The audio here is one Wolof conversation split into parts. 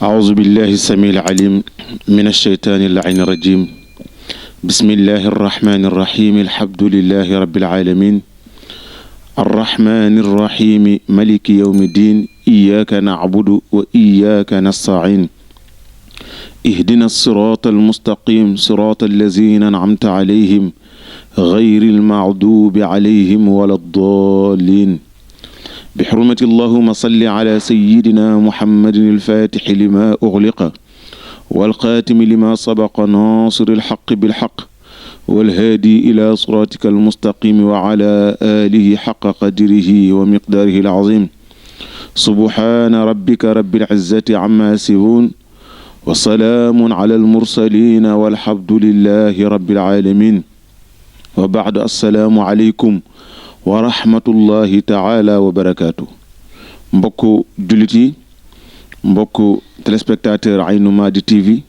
أعوذ بالله السميع العليم من الشيطان اللعين الرجيم بسم الله الرحمن الرحيم الحمد لله رب العالمين الرحمن الرحيم ملك يوم الدين إياك نعبد وإياك نستعين اهدنا الصراط المستقيم صراط الذين أنعمت عليهم غير المغضوب عليهم ولا الضالين بحرمة اللهم صل على سيدنا محمد الفاتح لما أغلق والقاتم لما سبق ناصر الحق بالحق والهادي إلى صراطك المستقيم وعلى آله حق قدره ومقداره العظيم سبحان ربك رب العزة عما يصفون وسلام على المرسلين والحمد لله رب العالمين وبعد السلام عليكم wa rahmatullahi taala wa barakaatu mbokku jullit yi mbokku téléspectateur Aynou Mady TV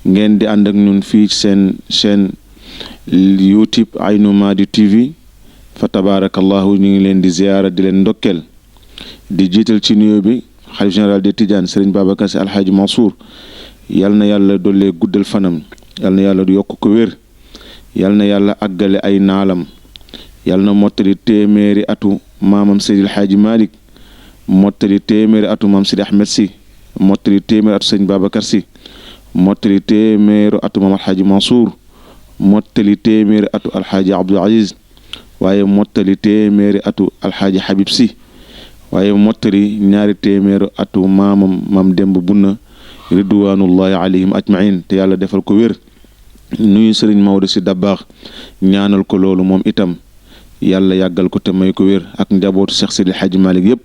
ngeen di ànd ak ñun fii seen chaîne YouTube Aynou Mady TV fa tabarakallahu ñu ngi leen di ziyaara di leen ndokkeel di jiital ci nuyoo bi xalif général des Tidianes Serigne Babacar Sy Alhaji Mansour yal na yàlla dollee guddal fanam yal na yàlla yokk ko wér yal na yàlla àggale ay naalam yàlla na mottali téeméeri atu maamam Seydil Hadji Malick mottali téeméeri atu maam Sidi Ahmed Sy mottali téeméeri atu sëñ Babacar Sy mottali téeméeri atu maam Alhaji Mansour mottali téeméeri atu Alhaji Abdou Aziz waaye mottali téeméeri atu Alhaji Habib Sy waaye mottali ñaari téeméeri atu maamam maam Demba Bunna ridwanullahi alayhim ajmain te yàlla defal ko wér nuyu Serigne Maodo Sy Dabakh ñaanal ko loolu moom itam yàlla yàggal ko te may ko wér ak njabootu Cheikh Sidi Hadji Malick yëpp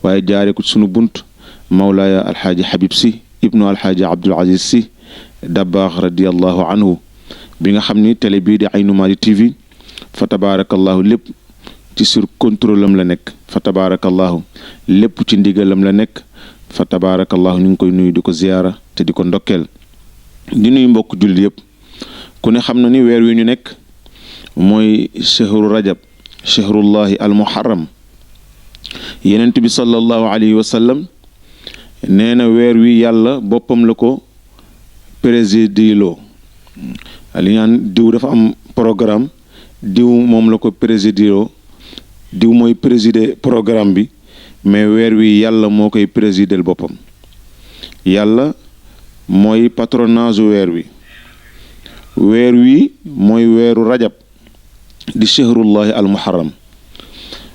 waaye jaare ko sunu bunt Mawlaaya Alxaaji Habib Sy ibnu Alxaaji Abdul Aziz Sy Dabakh radiyallahu anhu bi nga xam ni télé bii di Aynou Mady TV fa tabaarakallahu lépp ci sur contrôle am la nekk fa tabaarakallahu lépp ci ndigalam la nekk fa tabaarakallahu ñu ngi koy nuyu di ko ziyaara te di ko ndokkeel di nuyu mbokk jullit yëpp ku ne xam na ni weer wi ñu nekk mooy chahru rajab chahrullahi almuharram yenent bi sallallahu alayhi wa sallam nee na weer wi yàlla boppam la ko présidiloo li ñaan diw dafa am programme diw moom la ko présidiloo diw mooy présider programme bi mais weer wi yàlla moo koy présider boppam yàlla mooy patronage weer wi mooy weeru rajab di shahrullahi almuharram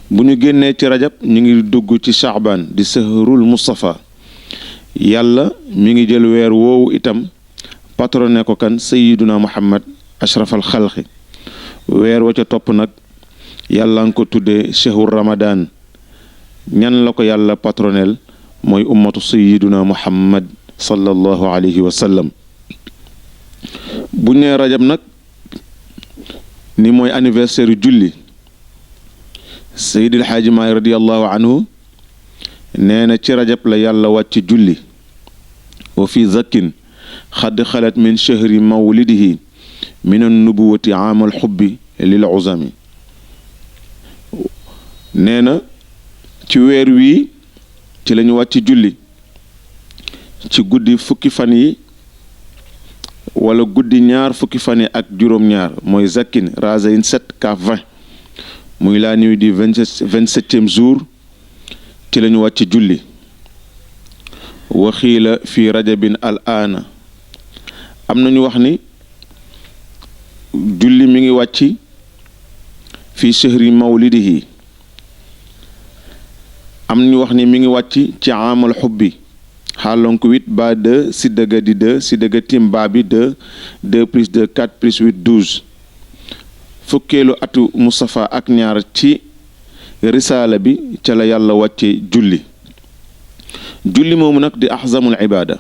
bu ñu génnee ci rajab ñu ngi dugg ci shaaban di shahrul mustafa yàlla mi ngi jël weer woowu itam patrone ko kan sayiduna muhammad ashrafal xalqi weer wa ca topp nag yàlla nga ko tuddee shahru ramadan ñan la ko yàlla patronel mooy ummatu sayiduna muhammad sallallahu alayhi wa sallam bu nee rajab nag ni mooy anniversaire julli Seydil Hadji Malick radiyallahu anhu nee na ci rajab la yàlla wàcc julli wa fi zakkin xadd xalat min chahri mawlidihi min annubuwati aamal xubbi lil uzami nee na ci weer wii ci lañu wàcc julli ci guddi fukki fan yi wala guddi ñaar fukki fan yi ak juróom-ñaar mooy zakkin razayin 7 kaaf 20 muy la nuit du 27e jour ci la ñu wàcc julli waxiila fi rajabin al aana am nañu wax ni julli mi ngi wàcc fi shahri mawlidihi am nañu wax ni mi ngi wàcc ci amal xubbi xaalonk 8 ba 2 si dëgga di 2 si dëgga tim ba bi 2 2 plus 2 4 plus 8 12 fukkeelu atu Mustafa ak ñaar ci risaala bi ca la yàlla wàcce julli moomu nag di ahzamul ibaada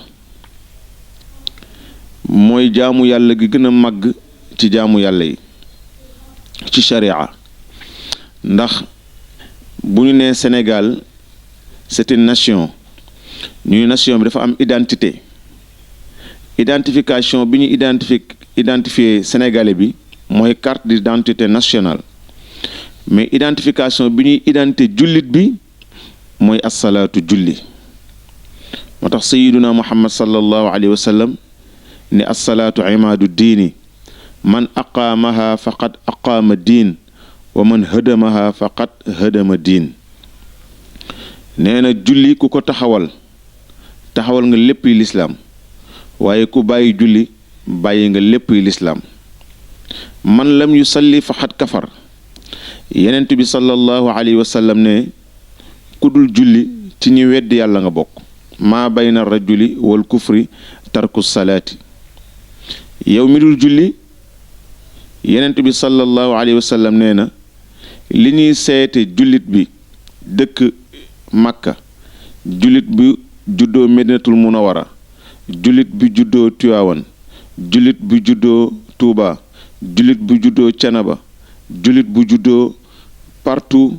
mooy jaamu yàlla gi gën a màgg ci jaamu yàlla yi ci sharia ndax bu ñu nee Sénégal c'est une nation ñuy nation bi dafa am identification bi ñu identifier sénégalais bi mooy carte d'identité nationale mais identification bi ñuy identité jullit bi mooy assalaatu julli moo moo tax sayiduna muhammad sallallahu alayhi wa sallam ne assalaatu imaadu diini man aqaamaha faqad aqaama diin wa man hadamaha faqad hadama diin. nee na julli ku ko taxawal nga lépp yi lislaam, waaye ku bàyyi julli bàyyi nga lépp yi lislaam. man lam yusalli faqad kafar. yenent bi sallallahu alayhi wa sallam ne ku dul julli ci ñi weddi yàlla nga bokk. maa bayna rajuli wal kufri tarku salaati. yow mi dul julli yenent bi sallallahu alayhi wa sallam nee na li ñuy seete jullit bi dëkk Makka, jullit bi juddoo Medinatul Munawara, jullit bi juddoo Tiwaawan, jullit bi juddoo Tuuba, jullit bu juddoo Canaba, jullit bu juddoo partout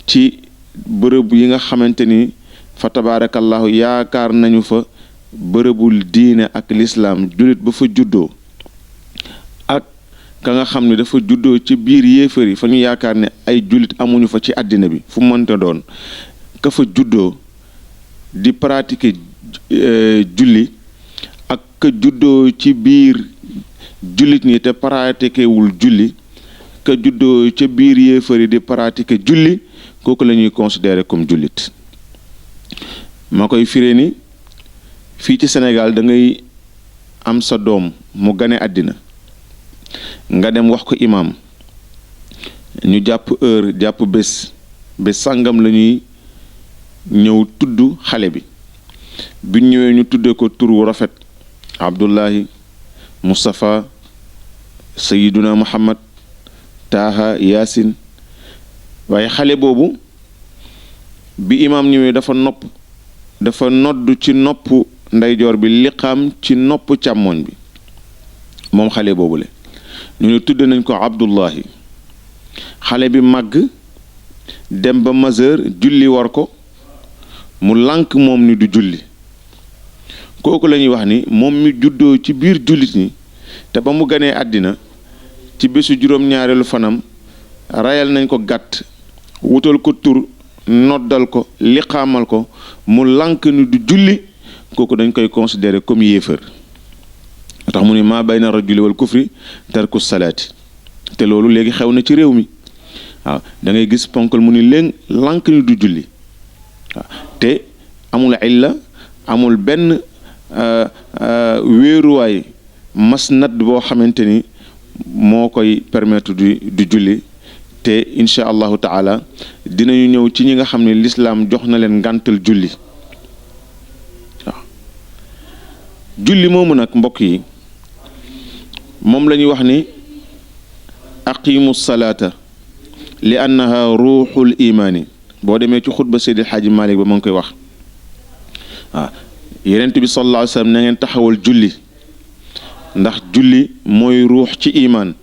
ci bërëb yi nga xamante ni fa tabaarakallahu yaakaar nañu fa bërëbul diine ak lislaam, jullit ba fa juddoo ak ka nga xam ne dafa juddoo ci biir yéefar yi fa ñu yaakaar ne ay jullit amuñu fa ci àddina bi fu mënta doon, ka fa juddoo di pratiquer julli ak ka juddoo ci biir jullit ñi te pratiquer wul julli, ka juddoo ca biir yéefar yi di pratiquer julli, kooku la ñuy considérer comme jullit. ma koy firee ni fii ci Sénégal da ngay am sa doom mu gane àddina nga dem wax ko imaam, ñu jàpp heure jàpp bés sàngam la ñuy ñëw tudd xale bi. bi ñëwee ñu tuddee ko tur wu rafet, Abdullahi, Moustapha, Sayiduna Muhammad, Taaha, Yaasin. waaye xale boobu bi imaam ñëwee dafa nodd ci nopp ndeyjoor bi, liqaam ci nopp càmmoñ bi, moom xale boobu le ñu ne tudd nañ ko Abdullahi. xale bi màgg dem ba majeur, julli war ko, mu lànk moom ni du julli. kooku la ñuy wax ni moom mi juddoo ci biir jullit ñi te ba mu ganee àddina ci bésu juróom-ñaareelu fanam rayal nañ ko gàtt, wutal ko tur, noddal ko, liqaamal ko, mu lànk ni du julli, kooku dañ koy considérer comme yéefar. tax mu ni maa bayna rajuli wal kufri tarku salaati. te loolu léegi xew na ci réew mi. waaw da ngay gis ponkal mu ni léegi lànk ni du julli. waaw te amul illa, amul benn wéeruwaay masnad boo xamante ni moo koy permettre du julli. te incha allahu taala dinañu ñëw ci ñi nga xam ne lislaam jox na leen ngàntal julli. waaw julli moomu nag mbokk yi moom la ñuy wax ni aqimu salaata li annaha ruuxul imaani. boo demee ci xutba Seydi El Hadji Malick ba ma ngi koy wax. waaw Yonent bi sallallahu alayhi wa sallam na ngeen taxawal julli ndax julli mooy ruux ci imaan.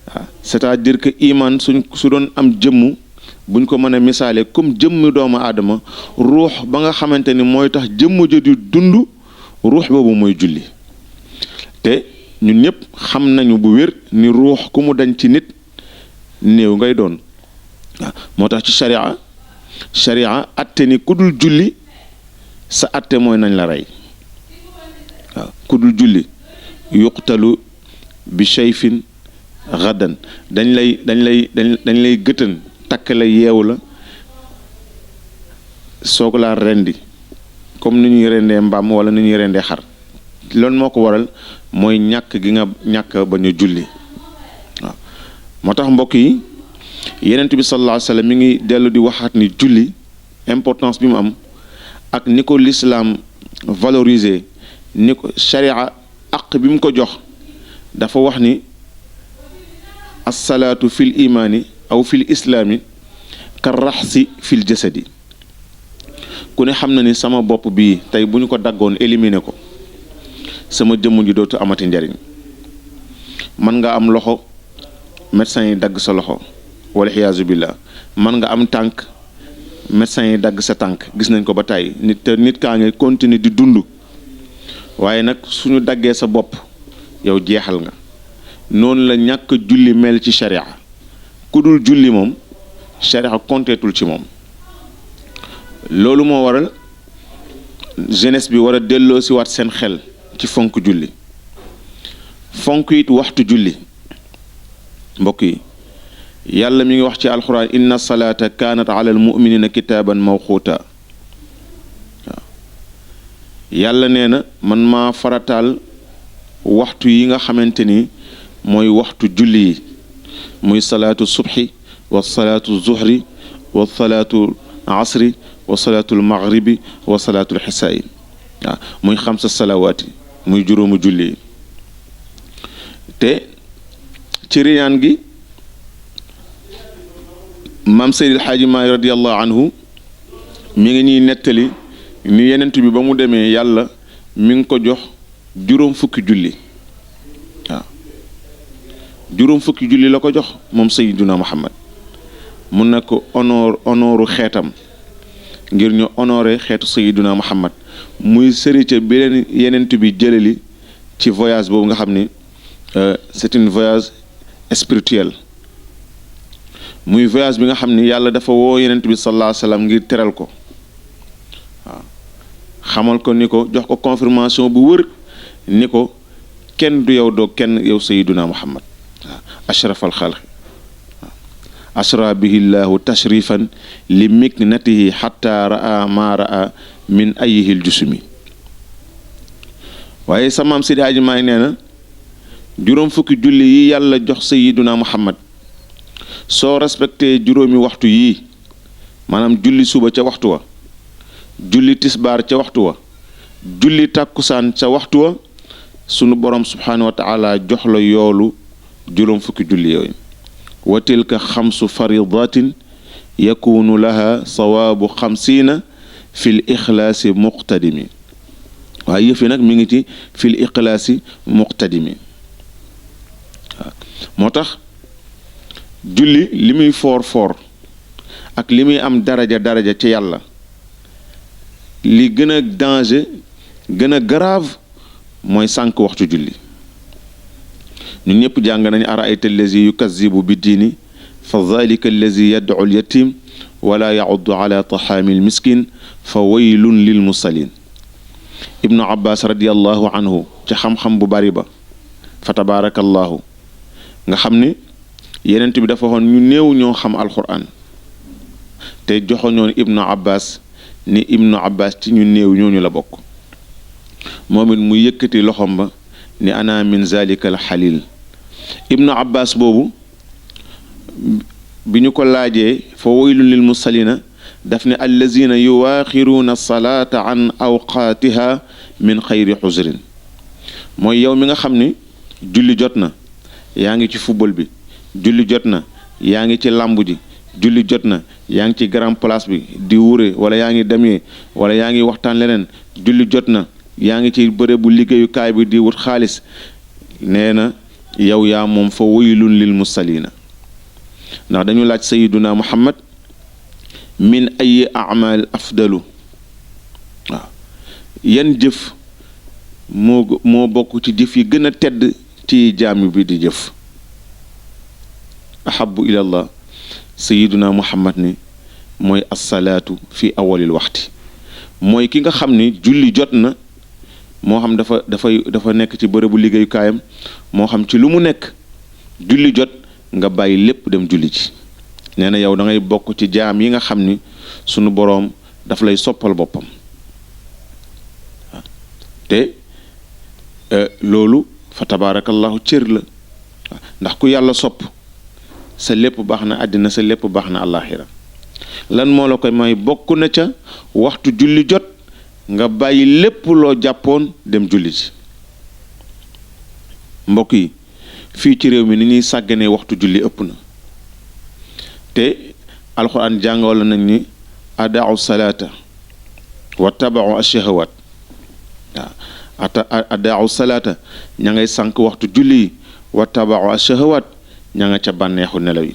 waaw c'est-à-dire que imaan su doon am jëmm buñ ko mën a misaale comme jëmm doomu aadama, ruux ba nga xamante ni mooy tax jëmm ja di dund, ruux boobu mooy julli. te ñun ñëpp xam nañu bu wér ni ruux ku mu dañ ci nit néew ngay doon. waaw moo tax ci sharia atte ni ku dul julli sa atte mooy nañ la rey. waaw ku dul julli yuqtalu bi shayfin gadan, dañ lay gëtën, takk la yeewu la, soog laa rendi comme ni ñuy rendee mbaam wala ni ñuy rendee xar. loolu moo ko waral mooy ñàkk gi nga ñàkk ba ñu julli. waaw moo tax mbokk yi Yonent bi sallallahu alayhi wa sallam mi ngi dellu di waxaat ni julli importance bi mu am ak ni ko lislaam valoriser, ni ko sharia aq bi mu ko jox. dafa wax ni assalaatu fil imaani aw fil islaami ka raxsi fil jasadi. ku ne xam na ni sama bopp bii tey bu ñu ko daggoon éliminer ko, sama jëmm ji dootu amati njariñ. mën nga am loxo, médecin yi dagg sa loxo wala xiyaasu billah. mën nga am tànk, médecin yi dagg sa tànk, gis nañ ko ba tey nit kaa ngi continuer di dund. waaye nag suñu daggee sa bopp yow jeexal nga. noonu la ñàkk julli mel ci sharia. ku dul julli moom sharia konteetul ci moom. loolu moo waral jeunesse bi war a delloo si waat seen xel ci fonk julli fonk it waxtu julli mbokk yi yàlla mi ngi wax ci alxuraan inna salaata kaanat ala al muminina kitaaban mawquuta waaw yàlla nee na man maa farataal waxtu yi nga xamante ni mooy waxtu julli yi muy salaatu subhi wa salaatu zuhri wa salaatu asri wa salaatul maghribi wa salaatul xisaayi waaw muy xamsa salawaati muy juróomu julli yi te ci riyaan gi maam Seydil Xaaji Maalik radiyallahu anhu mi ngi ñuy nettali ni yenent bi ba mu demee yàlla mi ngi ko jox juróom fukki julli waaw juróom fukki julli la ko jox moom Sayyiduna Muhammad mun na ko honoru xeetam ngir ñu honoré xeetu Sayyiduna Muhammad muy sërite bi leen yenent bi jëlali ci voyage boobu nga xam ni c'est une voyage spirituel muy voyage bi nga xam ni yàlla dafa woo yenent bi sallallahu alayhi wa sallam ngir teral ko waaw xamal ko ni ko jox ko confirmation bu wër ni ko kenn du yow doo kenn yow Sayyiduna Muhammad waaw ashrafal xalqi asra bihi llahu tashrifan li miknatihi xatta raa ma raa min ayihil jusumi waaye sa maam Seydi Hadji Maalik nee na juróom fukki julli yi yàlla jox Sayyiduna Muhammad soo respecté juróomi waxtu yii maanaam julli suba ca waxtu wa julli tisbaar ca waxtu wa julli tàkkusaan ca waxtu wa sunu borom subhaanahu wa taala jox la yoolu juróom fukki julli yooyu wa tilka xamsu faridatin yakunu laha sawaabu xamsiina fil ixlaasi muqtadimi waaye yëf yi nag mi ngi ci fil ixlaasi muqtadimi waaw moo tax julli li muy foor ak li muy am daraja ci yàlla li gën a danger gën a grave mooy sànq waxtu julli ñun ñëpp jàng nañu araayta allazi yukazibu bi diini fa dalika allazi yad'u al yatim wala ya'uddu ala taxaami al miskin fa waylun lil musallin ibnu abbas radiallahu anhu ci xam-xam bu bari ba fa tabaarakallahu nga xam ni yenent bi dafa waxoon ñu néew ñoo xam alquran te joxoñoon ibnu abbas ni ibnu abbas ci ñu néew ñooñu la bokk moom it mu yëkkati loxom ba ni ana min zalika al xalil ibnu abbas boobu bi ñu ko laajee fa waylun lil musallina daf ne allazina yuwaaxiruuna salaata an awqaatiha min xayri xusrin mooy yow mi nga xam ni julli jot na yaa ngi ci football bi julli jot na yaa ngi ci làmb ji julli jot na yaa ngi ci grand place bi di wure wala yaa ngi demee wala yaa ngi waxtaan leneen julli jot na yaa ngi ci bërëbu liggéeyukaay bi di wut xaalis nee na yow yaa moom fa waylun lil musallina ndax dañu laaj Sayyiduna Muhammad min ay amal afdalu waaw yan jëf moo bokk ci jëf yi gën a tedd ci jaami bi di jëf ahabu ilallah Sayyiduna Muhammad ni mooy assalaatu fi awalil waxti mooy ki nga xam ni julli jot na moo xam dafa nekk ci bërëbu liggéeyukaayam moo xam ci lu mu nekk julli jot nga bàyyi lépp dem julli ci nee na yow da ngay bokk ci jaam yi nga xam ni sunu boroom daf lay soppal boppam te loolu fa tabaarakallahu cër la ndax ku yàlla sopp sa lépp baax na àddina sa lépp baax na àllaaxira lan moo la koy may bokk na ca waxtu julli jot nga bàyyi lépp loo jàppoon dem julli ci mbokk yi fii ci réew mi ni ñuy sàgganee waxtu julli ëpp na te alxuraan jàngal nañ ni adaau salaata wa tabaau ash-shahawaat waaw adaau salaata ña ngay sànq waxtu julli yi wa tabaau ash-shahawaat ña nga ca bànneexu nelaw yi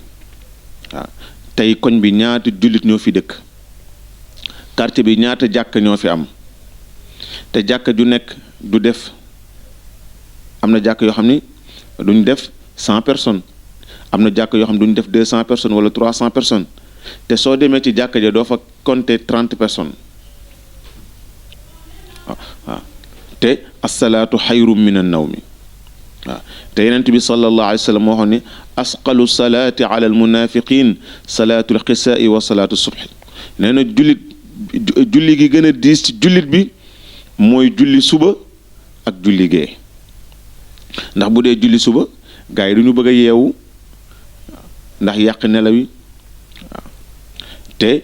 waaw tey koñ bi ñaata jullit ñoo fi dëkk quartier bi ñaata jàkk ñoo fi am te jàkk ju nekk du def am na jàkk yoo xam ni duñ def 100 personnes am na jàkk yoo xam ne duñ def 200 personnes wala 300 personnes te soo demee ci jàkk ja doo fa compter 30 personnes waaw te assalaatu xayrum min annawmi waaw te yonent bi sallallahu alayhi wa sallam waxoon ni asqalu salaati ala almunafiqin salaatu alxisaai wa salaatu subhi nee na julli gi gën a diis ci jullit bi mooy julli suba ak julli gee ndax bu dee julli suba gaa yi du ñu bëgg a yeewu ndax yàq nelaw yi waaw te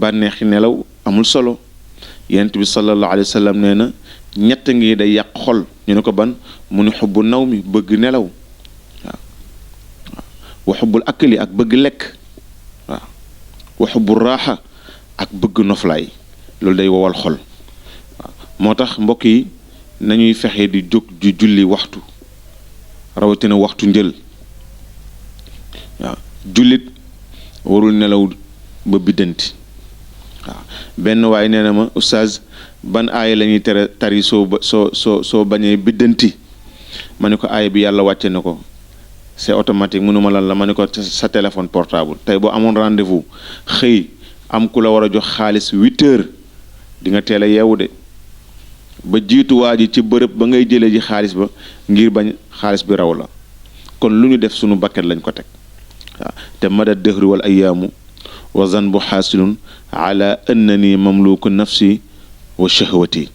bànneexi nelaw amul solo yonent bi sallallahu alayhi wa sallam nee na ñett ngi day yàq xol ñu ne ko ban mu ni xubbu naw mi bëgg nelaw waaw wa xubbul akli ak bëgg lekk waaw wa xubbu raaxa ak bëgg noflaay loolu day wowal xol waaw moo tax mbokk yi nañuy fexe di jóg di julli waxtu rawatina waxtu njël waaw jullit warul nelaw ba biddanti waaw benn waay nee na ma oustaz ban aaya la ñuy tere tari soo bañee biddanti ma ne ko aaya bi yàlla wàcce na ko c'est automatique mënuma lan la ma ne ko sa téléphone portable tey boo amoon rendez-vous xëy am ku la war a jox xaalis 8 heures di nga teel a yeewu de ba jiitu waa ji ci bërëb ba ngay jëlee ji xaalis ba ngir bañ xaalis bi raw la kon lu ñu def sunu bakket lañ ko teg waaw te mada dëhri wal ayaamu wa zanbu xaasilun ala annani mamluku nafsi wa shahwati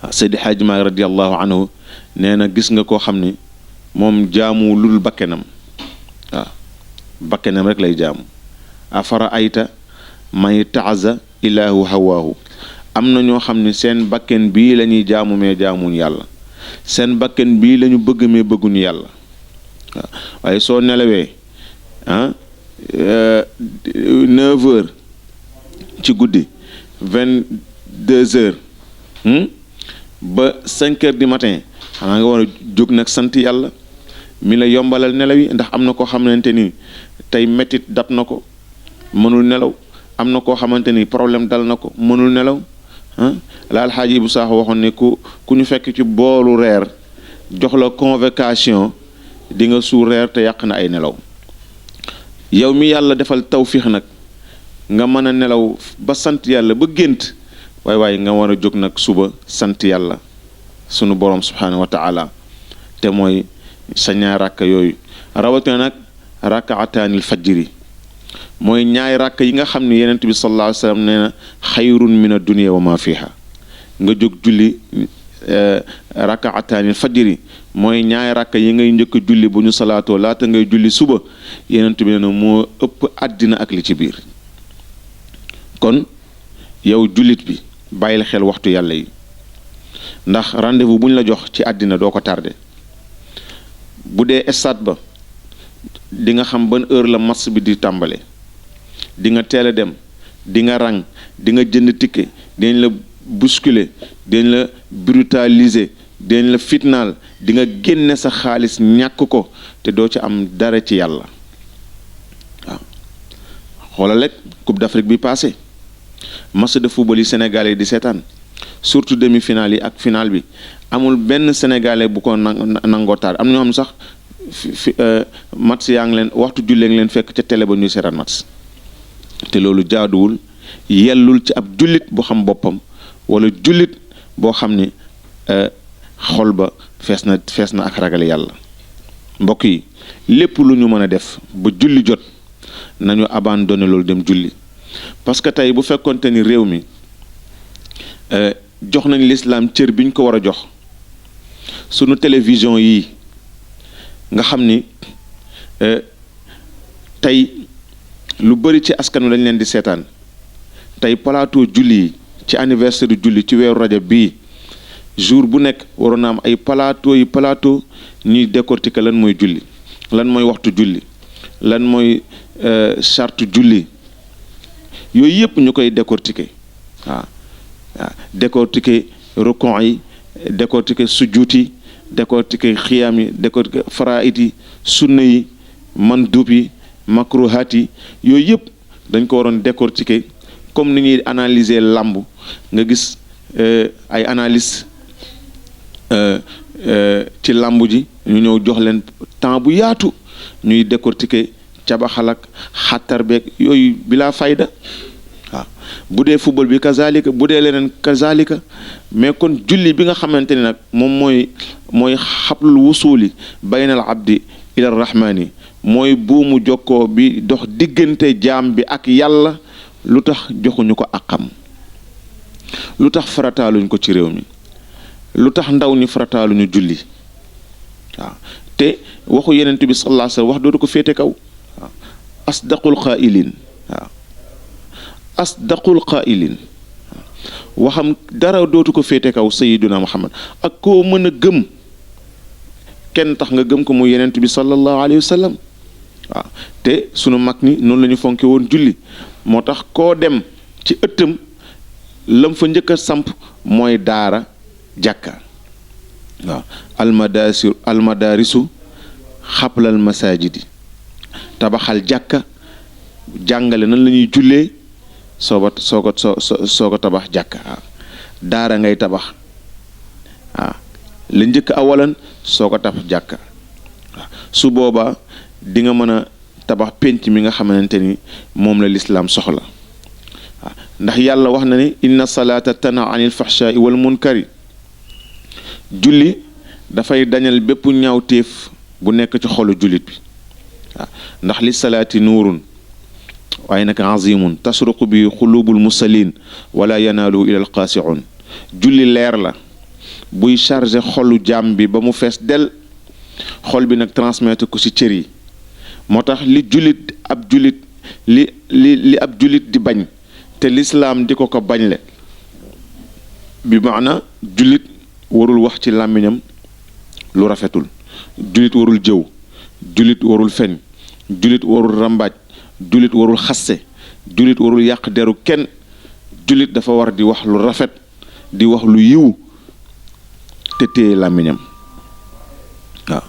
waaw Seydi Xaaji Maalik radiallahu anhu nee na gis nga koo xam ni moom jaamu lul bakkenam waaw bakkenam rek lay jaamu afara ayta may taaza ilaahu hawaahu am na ñoo xam ne seen bakken bii la ñuy jaamu mais jaamuñ yàlla seen bakken bii la ñu bëgg mais bëgguñu yàlla waaw waaye soo nelawee 9 heures ci guddi 22 heures ba 5 heures du matin xanaa nga war a jóg nag sant yàlla mi la yombalal nelaw yi ndax am na koo xamante ni tey mettit dab na ko mënul nelaw am na koo xamante ni problème dal na ko mënul nelaw la alxaaji bu saax waxoon ne ku ñu fekk ci boolu reer jox la convocation di nga suur reer te yàq na ay nelaw yow mi yàlla defal tawfiix nag nga mën a nelaw ba sant yàlla ba gént waaye nga war a jóg nag suba sant yàlla sunu borom subhaanahu wa taala te mooy sa ñaar rakka yooyu rawatina nag rakaataanil fajri mooy ñaari rakk yi nga xam ne yenent bi sallallahu alayhi wa sallam nee na xayrun min ad-dunya wa ma fiha nga jóg julli rakaataanil fajri mooy ñaari rakk yi ngay njëkk julli bu ñu salaatoo laata ngay julli suba yenent bi nee na moo ëpp àddina ak li ci biir kon yow jullit bi bàyyil xel waxtu yàlla yi ndax rendez-vous bu ñu la jox ci àddina doo ko tardé bu dee stade ba di nga xam ban heure la match bi di tàmbale di nga teel a dem di nga rang di nga jënd ticket dañ la bousculer dañ la brutaliser dañ la fitnaal di nga génne sa xaalis ñàkk ko te doo ci am dara ci yàlla waaw xoolal rek Coupe d'Afrique bi passé match de football yi Sénégalais yi di seetaan surtout demi-finale yi ak finale bi amul benn Sénégalais bu ko nangoo taal am na ñoo xam sax match yaa ngi leen waxtu jullee ngi leen fekk ca télé ba ñuy seetaan match te loolu jaaduwul yellul ci ab jullit boo xam boppam wala jullit boo xam ni xol ba fees na ak ragal yàlla mbokk yi lépp lu ñu mën a def ba julli jot nañu abandonné loolu dem julli parce que tey bu fekkonte ni réew mi jox nañ lislaam cër bi ñu ko war a jox sunu télévision yi nga xam ni tey lu bari ci askanu lañ leen di seetaan tey plateau julli yi ci anniversaire julli ci weeru Rajab bii jour bu nekk waroon na am ay plateau ñuy décortiquer lan mooy julli lan mooy waxtu julli lan mooy charte julli yooyu yëpp ñu koy décortiquer waaw décortiquer rukon yi décortiquer sujjuut yi décortiquer xiyaam yi décortiquer faraid yi sunna yi mandub yi makruhaat yi yooyu yëpp dañ ko waroon décortiquer comme ni ñuy analyser làmb nga gis ay analyse ci làmb ji ñu ñëw jox leen temps bu yaatu ñuy décortiquer cabaxal ak xattar beeg yooyu bilaa fayda waaw bu dee football bi kazalika bu dee leneen kazalika. mais kon julli bi nga xamante ni nag moom mooy xablul wusuli baynal abdi ila rahmaani mooy buumu jokkoo bi dox diggante jaam bi ak yàlla, lu tax joxuñu ko àqam, lu tax farataaluñ ko ci réew mi, lu tax ndaw ñi farataaluñu julli. waaw te waxu yenent bi sallallahu alayhi wasallam wax dootu ko féete kaw. waaw asdaqul qaa'ilin. waaw asdaqul qaa'ilin waxam dara dootu ko féete kaw sayyiduna Muhammad. ak koo mën a gëm kenn tax nga gëm ko mu yenent bi sallallahu alayhi wasallam. waaw te sunu mag ni noonu la ñu fonke woon julli, moo tax koo dem ci ëttam lam fa njëkk a samp mooy daara jàkka. waaw almadarisu xablal masajidi, tabaxal jàkka, jàngale nan la ñuy jullee soo ko tabax jàkka. waaw daara ngay tabax. waaw la njëkk awalan soo ko tabax jàkka. waaw su boobaa di nga mën a tabax pénc mi nga xamante ni moom la lislaam soxla. waaw ndax yàlla wax na ni inna salaata tana anil fahshaai wal munkari. julli dafay dañal bépp ñaawteef bu nekk ci xolu jullit bi. waaw ndax li salaati nuurun waaye nag azimun tasruqu bi xulubul musallin wala yanaalu ila alqaasiun. julli leer la buy chargé xolu jaam bi ba mu fees del, xol bi nag transmettre ko ci cër yi. moo tax li ab jullit di bañ te lislaam di ko bañle, bi maana jullit warul wax ci làmmiñam lu rafetul, jullit warul jëw, jullit warul fen, jullit warul rambaaj, jullit warul xasse, jullit warul yàq deru kenn. jullit dafa war di wax lu rafet, di wax lu yiw te téye làmmiñam. waaw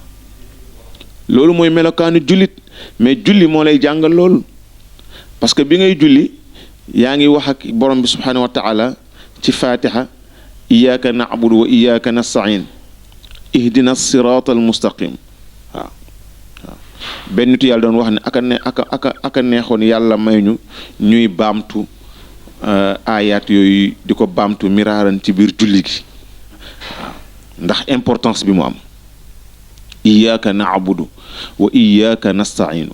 loolu mooy melokaanu jullit. mais julli moo lay jàngal loolu, parce que bi ngay julli yaa ngi wax ak borom bi subhanahu wa taala ci fatiha iyyaka na'budu wa iyyaka nasta'in ihdina sirata al mustaqim. waaw waaw benn nitu yàlla doon wax ne aka neexoon yàlla may ñu ñuy baamtu ayaat yooyu di ko baamtu miraaran ci biir julli gi. waaw ndax importance bi mu am. iyyaka na'budu wa iyyaka nasta'inu.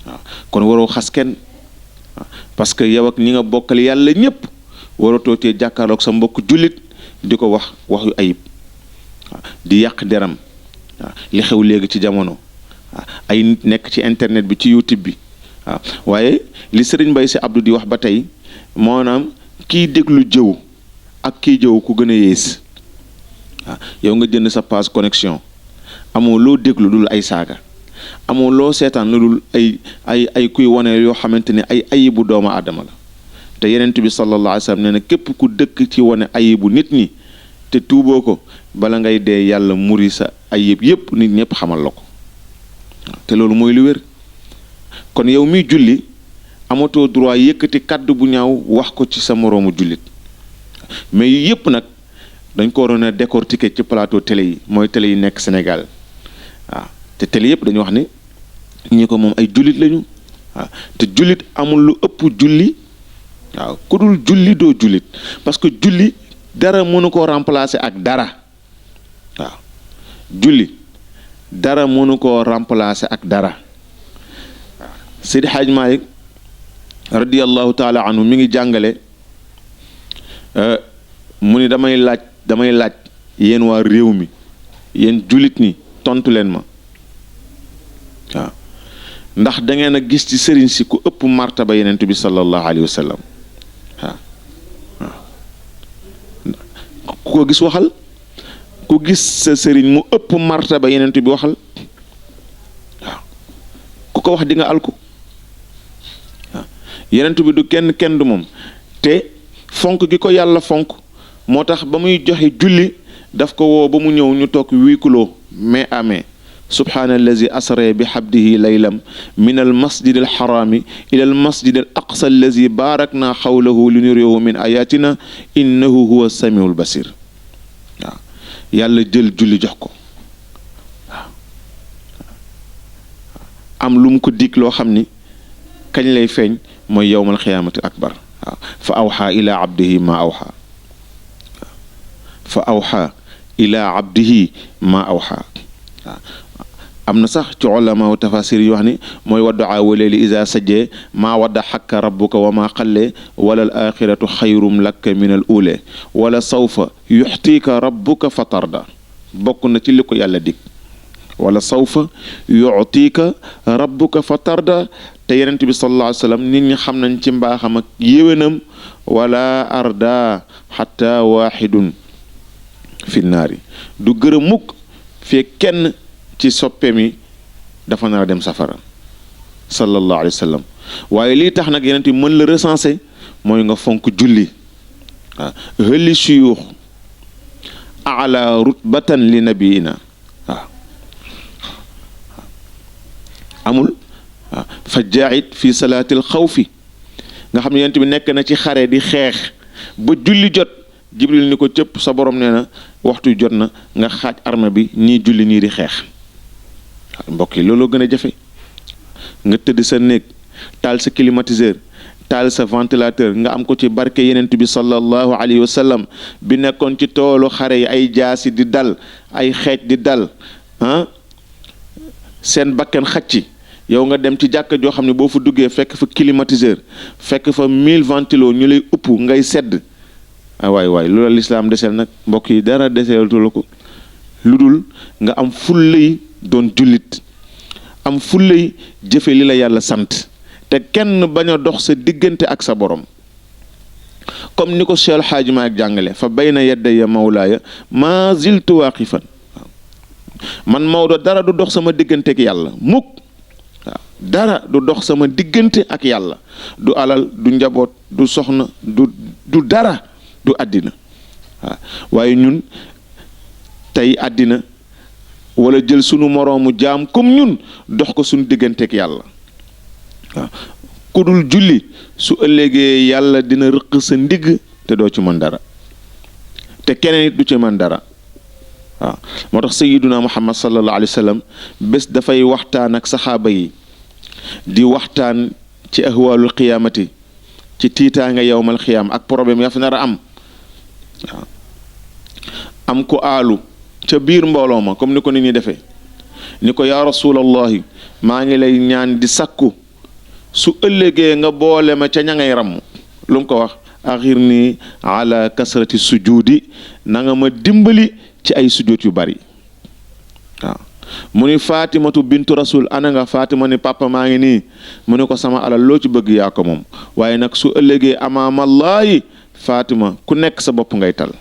waaw kon waroo xas kenn, parce que yow ak ñi nga bokkal yàlla ñëpp waroo tootee jàkkaarloog sa mbokk jullit di ko wax yu ayib. waaw di yàq deram. waaw li xew léegi ci jamono. waaw ay nit nekk ci internet bi ci YouTube bi. waaw waaye li Serigne Mbaye Sy Abdou di wax ba tey maanaam kiy déglu jëw ak kiy jëw ku gën a yées. waaw yow nga jënd sa passe connexion, amoo loo déglu dul ay saaga, amoo loo seetaan lu dul ay kuy wane yoo xamante ne ay ayibu doomu aadama la. te yenent bi sallallahu alayhi wa sallam nee na képp ku dëkk ci wane ayibu nit ñi te tuuboo ko, bala ngay dee yàlla muri sa ayib yépp nit ñëpp xamal la ko. te loolu mooy lu wér. kon yow miy julli amatoo droit yëkkati kàddu bu ñaaw wax ko ci sa moroomu jullit. mais yépp nag dañ ko waroon a décortiquer ci plateau télé yi, mooy télé yi nekk Sénégal. waaw te télé yëpp dañu wax ne ñi ko moom ay jullit lañu. waaw te jullit amul lu ëpp julli. waaw ku dul julli doo jullit, parce que julli dara mënu koo remplacer ak dara. waaw julli dara mënu koo remplacer ak dara. waaw Seydi Hadj Malick radiyallahu taala anhu mi ngi jàngale mu ni damay laaj yéen waa réew mi, yéen jullit ñi tontu leen ma. waaw ndax da ngeen a gis ci sëriñ si ku ëpp martaba yenent bi sallallahu alayhi wa sallam. waaw ku ko gis waxal, ku gis sa sëriñ mu ëpp martaba yenent bi waxal. waaw ku ko wax di nga alku. waaw yenent bi du kenn du moom, te fonk gi ko yàlla fonk moo tax ba muy joxe julli daf ko woo ba mu ñëw ñu toog huis clos main à main. subhaanallazi asra bi habdihi laylam min al masjid al harami ila al masjid al aqsa allazi barakna xawlahu li nuriyahu min ayatina innahu huwa samiul basir. waaw yàlla jël julli jox ko. waaw am lu mu ko dig loo xam ni kañ lay feeñ mooy yowmal xiyaamati akbar. waaw fa awxa ila abdihi ma awxa fa awxa ila abdihi ma awxa am na sax ci ulama wa tafasir yi wax ni mooy wadduaa waleeli isa sajjee maa wadda xakka rabbuka wa maa xallee wala al axiratu xayrum laka min al ule wala sawfa yuxtiika rabbuka fa tarda bokk na ci li ko yàlla dig wala sawfa yuxtiika rabbuka fa tarda te yenent bi sallallahu alayhi wa sallam nit ñi xam nañ ci mbaaxam ak yéwénam wala arda xatta waaxidun fi naari du gërëm mukk fee kenn ci soppe mi dafa nar a dem safara sallallahu alayhi wa sallam waaye lii tax nag yeneen mën la recenser mooy nga fonk julli waaw hëli suyuux ala rutbatan li nabiina waaw amul waaw fa jaahid fi salaatil xawfi nga xam ne yeneen bi nekk na ci xare di xeex ba julli jot jibril ni ko cëpp sa borom nee na waxtu jot na nga xaaj arme bi ñii julli ñii di xeex mbokk yi looloo gën a jafe nga tëdd sa néeg taal sa climatiseur taal sa ventilateur nga am ko ci barke yenent bi sallallahu alayhi wa sallam bi nekkoon ci toolu xare yi ay jaasi di dal ay xeej di dal seen bakken xacci yow nga dem ci jàkka joo xam ne boo fa duggee fekk fa climatiseur fekk fa 1000 ventilo ñu lay upp ngay sedd waay loolu lislaam deseel nag mbokk yi dara deseelatu la ko lu dul nga am fullay doon jullit am fullay jëfe li la yàlla sant te kenn bañ a dox sa diggante ak sa borom comme ni ko Cheikh Hadji Malick jàngale fa bayna yadaya mawlaaya ma ziltu waaqifan man Maodo dara du dox sama diggante ak yàlla mukk waaw dara du dox sama diggante ak yàlla du alal du njaboot du soxna du dara du àddina waaw waaye ñun tey àddina wala jël sunu moroomu jaam comme ñun dox ko sunu digganteeg yàlla waaw ku dul julli su ëllëgee yàlla dina rëq sa ndigg te doo ci mën dara te keneen it du ci mën dara waaw moo tax sayyiduna muhammad sallallahu alayhi wa sallam bés dafay waxtaan ak saxaaba yi di waxtaan ci ahwaalul qiyaamati ci tiitaanga yowmal qiyaam ak problème ya fa nar a am waaw am ko aalu ca biir mbooloo ma comme ni ko nit ñi defee ni ko yaa rasulallahi maa ngi lay ñaan di sakku su ëllëgee nga boole ma ca ña ngay ramm lu mu ko wax axir nii ala kasrati sujudi na nga ma dimbali ci ay sujud yu bari waaw mu ni fatimatu bintu rasul ana nga fatima ni papa maa ngi nii mu ni ko sama alal loo ci bëgg yaa ko moom waaye nag su ëllëgee amaamallaahi fatima ku nekk sa bopp ngay tal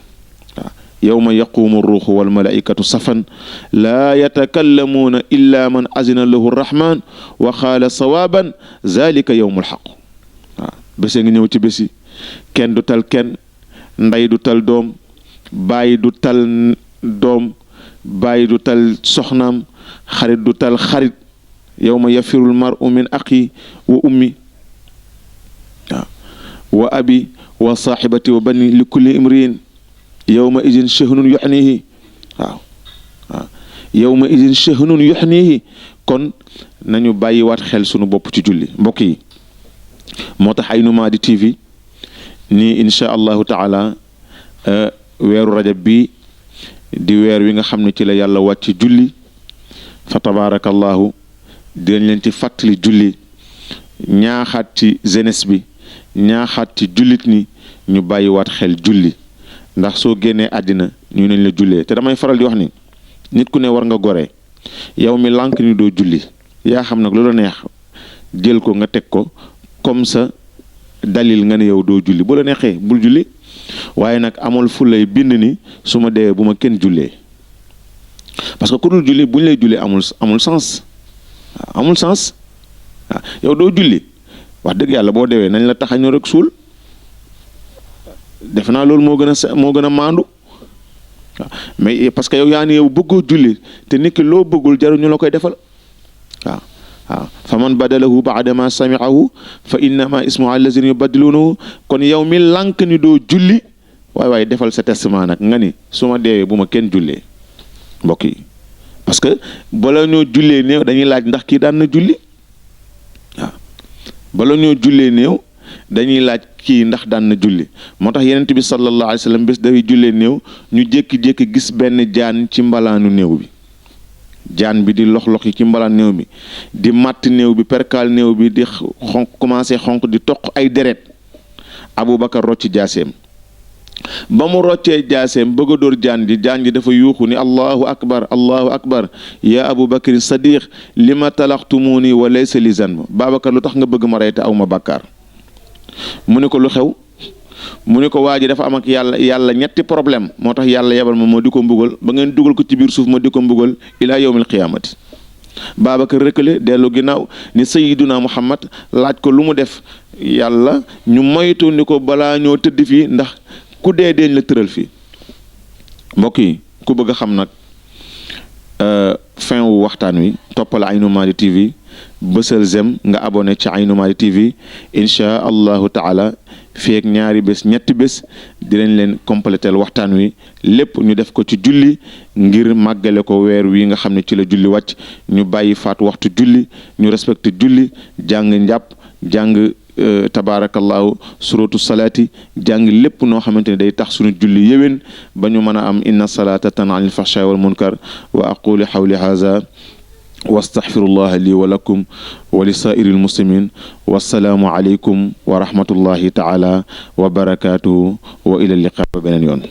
yawma yaqumu ruuxu wal malaikatu safan laa yatakallamuuna illa man azina lahu rahman wa qaala sawaaban zalika yawmul xaq waaw bése ngi ñëw ci bési kenn du tal kenn ndey du tal doom bàyyi du tal doom bàyyi du tal soxnaam xarit du tal xarit yawma yafirul mar'u min axi wa ummi waaw wa abi wa saaxibati wa bani li kulli imriin yawma idin shahnun yuxnihi waaw yawma idin shahnun yuxnihi kon nañu bàyyiwaat xel sunu bopp ci julli mbokk yi moo tax Aynu Maadi TV nii insha allahu taala weeru rajab bi di weer wi nga xam ne ci la yàlla wàcc julli fa tabaarakallahu dinañ leen ci fàttali julli ñaaxaat ci jeunesse bi ñaaxaat ci jullit ni ñu bàyyiwaat xel julli ndax soo génnee àddina ñu nañ la jullee te damay faral di wax ni nit ku ne war nga gore yow mi lànk ni doo julli yaa xam nag lu la neex jël ko nga teg ko comme ça dalil nga ne yow doo julli bu la neexee bul julli waaye nag amul fu lay bind ni su ma dee bu ma kenn jullee parce que ku dul julli bu ñu lay jullee amul sens waaw amul sens waaw yow doo julli wax dëgg yàlla boo deewee nañ la taxañoo rek suul defe naa loolu moo gën a maandu waaw mais parce que yow yow bëggoo julli te nit ki loo bëggul jaru ñu la koy defal waaw fa man badalahu baada ma samiahu fa innama ismu allazina yubaddilunahu kon yow mi lànk ni doo julli waaye defal sa testament nag nga ni su ma deewee bu ma kenn jullee mbokk yi parce que bala ñoo jullee néew dañuy laaj ndax kii daan na julli waaw bala ñoo jullee néew dañuy laaj kii ndax daan na julli moo tax Yonent bi sallallahu alayhi wa sallam bés dafay jullee néew ñu jékki-jékki gis benn jaan ci mbalaanu néew bi jaan bi di lox-lox yi ci mbalaan néew bi di màtt néew bi perkaal néew bi di xonq commencé xonq di toq ay deret Aboubacar rocc jaaseem ba mu roccee jaaseem bëgg a dóor jaan ji dafa yuuxu ni allahu akbar ya Aboubacar sadiq li ma talaxtumuni wa laysa li zanb Babacar lu tax nga bëgg ma rey te aw ma bàkkaar mu ne ko lu xew mu ne ko waa ji dafa am ak yàlla ñetti problème moo tax yàlla yebal ma di ko mbugal ba ngeen dugal ko ci biir suuf ma di ko mbugal ilaa yawmil qiyaamati Babacar rëkkale dellu ginnaaw ni sayiduna Muhammad laaj ko lu mu def yàlla ñu moytu ni ko balaa ñoo tëdd fii ndax ku dee deeñ la tëral fii mbokk yi ku bëgg a xam nag fin wu waxtaan wi toppal Aynou Mady TV bësal zem nga abonné ci Aynou Mady TV inchaa allahu taala fii ak ñaari bés ñetti bés dinañ leen complétel waxtaan wi lépp ñu def ko ci julli ngir màggale ko weer wi nga xam ne ci la julli wàcc ñu bàyyi faat waxtu julli ñu respecté julli jàng njàpp jàng tabaarakallahu suratu salaati jàng lépp noo xamante ne day tax suñu julli yéwén ba ñu mën a am inna salaata tanhaa anil fahshaa'i wal munkar wa aqulu hawli haza wastaghfirullah li wa lakum wa li saa'iril muslimin wassalaamu aleykum wa rahmatullahi taala wa barakaatuhu wa ila liqaa ba beneen yoon